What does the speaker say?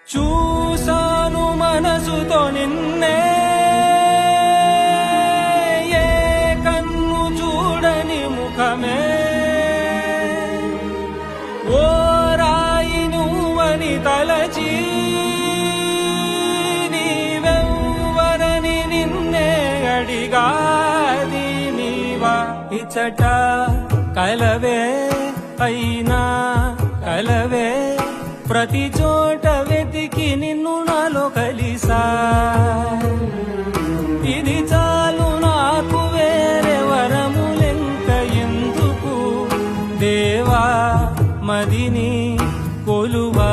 చూసాను మనసుతో నిన్నే, ఏ కన్ను చూడని ముఖమే, ఓ రాయి నువ్వని తలచి నీవెవ్వరని నిన్నే అడిగాది నీవా. ఇచ్చట కలవే అయినా కలవే, ప్రతి చోట వెతికి నిన్ను నాలో కలిసా. ఇది చాలు నాకు, వేరే వరములెంక ఎందుకు దేవా, మదిని కొలువా.